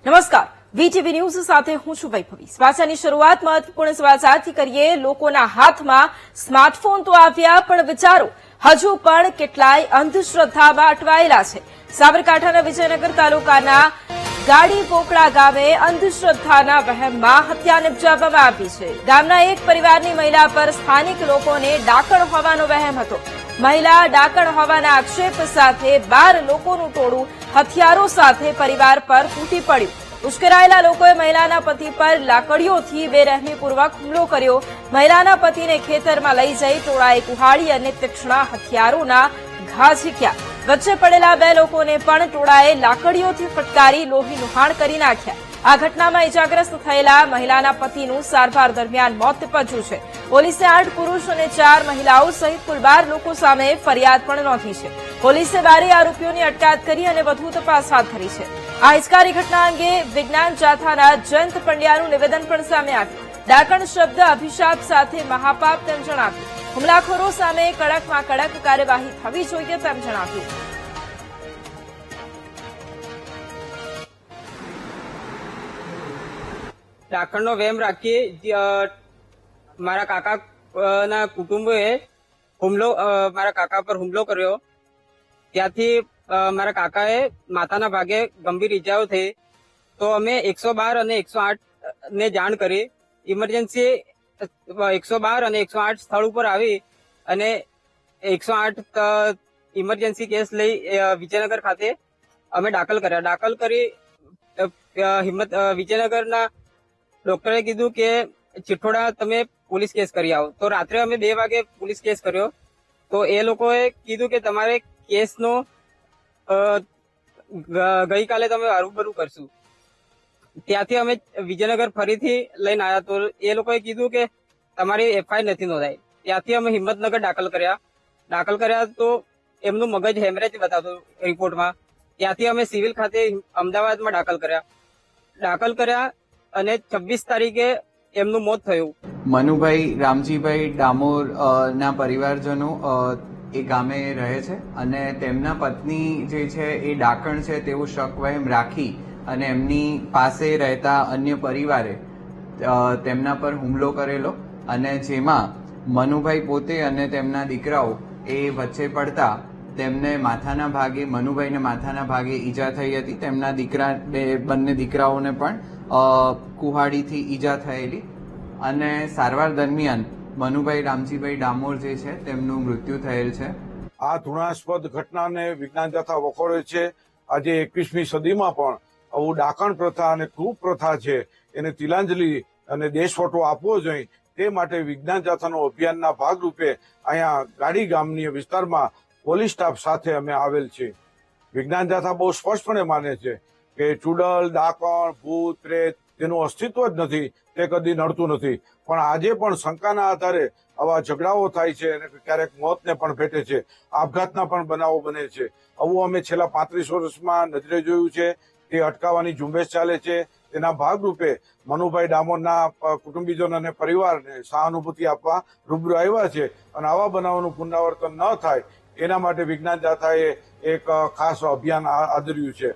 નમસ્કાર, VTV news સાથે હું છું વૈભવી। સમાચારની શરૂઆત મહત્વપૂર્ણ સમાચારથી કરીએ। લોકોના હાથમાં સ્માર્ટફોન તો આવ્યા, પણ વિચારો હજુ પણ કેટલાય અંધશ્રદ્ધામાં અટવાયેલા છે। સાબરકાંઠાના વિજયનગર તાલુકાના ગાડી પોકળા ગામે અંધશ્રદ્ધાના વહેમમાં હત્યા નિપજાવવામાં આવી છે। ગામના એક પરિવારની મહિલા પર સ્થાનિક લોકોને ડાકણ હોવાનો વહેમ હતો। મહિલા ડાકણ હોવાના આક્ષેપ સાથે 12 લોકોનું ટોળું હથિયારો સાથે પરિવાર પર તૂટી પડ્યું। ઉશ્કેરાયેલા લોકોએ મહિલાના પતિ પર લાકડીઓથી બેરહેમીપૂર્વક હુમલો કર્યો। મહિલાના પતિને ખેતરમાં લઈ જઈ ટોળાએ કુહાડી અને તીક્ષ્ણ હથિયારોના ઘા ઝીંક્યા। વચ્ચે પડેલા 2 લોકોને પણ ટોળાએ લાકડીઓથી ફટકારી લોહી લુહાણ કરી નાખ્યા। આ ઘટનામાં ઇજાગ્રસ્ત થયેલા મહિલાના પતિનું સારવાર દરમિયાન મોત નીપજ્યું છે। પોલીસે 8 પુરુષ અને 4 મહિલાઓ સહિત કુલ 12 લોકો સામે ફરિયાદ પણ નોંધી છે। પોલીસે 12 આરોપીઓની અટકાયત કરી અને વધુ તપાસ હાથ ધરી છે। આ હિચકારી ઘટના અંગે વિજ્ઞાન જાથાના જયંત પંડ્યાનું નિવેદન પણ સામે આવ્યું। ડાકણ શબ્દ અભિશાપ સાથે મહાપાપ તેમ જણાવ્યું। હુમલાખોરો સામે કડકમાં કડક કાર્યવાહી થવી જોઈએ તેમ જણાવ્યું। ડાકણનો વેમ રાખી મારા કાકાના કુટુંબોએ મારા કાકા પર હુમલો કર્યો। ત્યાંથી મારા કાકાએ માથાના ભાગે ગંભીર ઈજાઓ થઈ, તો અમે 112 અને 108 ને જાણ કરી। ઇમરજન્સી 112 અને 108 સ્થળ ઉપર આવી અને 108 ઇમરજન્સી કેસ લઈ વિજયનગર ખાતે અમે દાખલ કર્યા। દાખલ કરી વિજયનગરના ડોક્ટરે કીધું કે ચિઠોડા તમે પોલીસ કેસ કરી આવો। તો રાત્રે અમે 2 વાગે પોલીસ કેસ કર્યો। તો એ લોકોએ કીધું કે તમારે કેસનો ગઈકાલે તમે રૂબરૂ કરશું। ત્યાંથી અમે વિજયનગર ફરીથી લઈને આવ્યા, તો એ લોકોએ કીધું કે તમારી એફઆઈઆર નથી નોંધાઈ। ત્યાંથી અમે હિંમતનગર દાખલ કર્યા તો એમનું મગજ હેમરેજ બતાવતું રિપોર્ટમાં। ત્યાંથી અમે સિવિલ ખાતે અમદાવાદમાં દાખલ કર્યા અને 26 તારીખે એમનું મોત થયું। મનુભાઈ રામજીભાઈ ડામોર ના પરિવારજનો એ ગામે રહે છે અને તેમના પત્ની જે છે એ ડાકણ છે તેવું શકવહેમ રાખી અને એમની પાસે રહેતા અન્ય પરિવારે તેમના પર હુમલો કરેલો, અને જેમાં મનુભાઈ પોતે અને તેમના દીકરાઓ એ વચ્ચે પડતા તેમને મનુભાઈને માથાના ભાગે ઈજા થઈ હતી। તેમના બંને દીકરાઓને પણ કુહાડીથી ઈજા થયેલી, અને સારવાર દરમિયાન મનુભાઈ રામજીભાઈ ડામોર જે છે તેમનું મૃત્યુ થયેલ છે। આ ઘૃણાસ્પદ ઘટનાને વિજ્ઞાન જાથા વખોડે છે। આજે 21મી સદીમાં પણ આવું ડાકણ પ્રથા અને કૃપ પ્રથા છે એને તિલાંજલિ અને દેશવટો આપવો જોઈએ, તે માટે વિજ્ઞાન જાથાનો અભિયાનના ભાગરૂપે અહીંયા ગાડી ગામની વિસ્તારમાં પોલીસ સ્ટાફ સાથે અમે આવેલ છે। વિજ્ઞાન જાથા બહુ સ્પષ્ટપણે માને છે કે ચુડલ, ડાકણ, ભૂત, પ્રેત તેનું અસ્તિત્વ જ નથી, તે કદી નડતું નથી। પણ આજે પણ શંકાના આધારે આવા ઝઘડાઓ થાય છે અને ક્યારેક મોતને પણ ભેટે છે, આપઘાતના પણ બનાવો બને છે। આવું અમે છેલ્લા 35 વર્ષમાં નજરે જોયું છે। તે અટકાવવાની ઝુંબેશ ચાલે છે। તેના ભાગરૂપે મનુભાઈ ડામોરના કુટુંબીજનો અને પરિવારને સહાનુભૂતિ આપવા રૂબરૂ આવ્યા છે, અને આવા બનાવોનું પુનરાવર્તન ન થાય એના માટે વિજ્ઞાન જાથાએ એક ખાસ અભિયાન આદર્યું છે।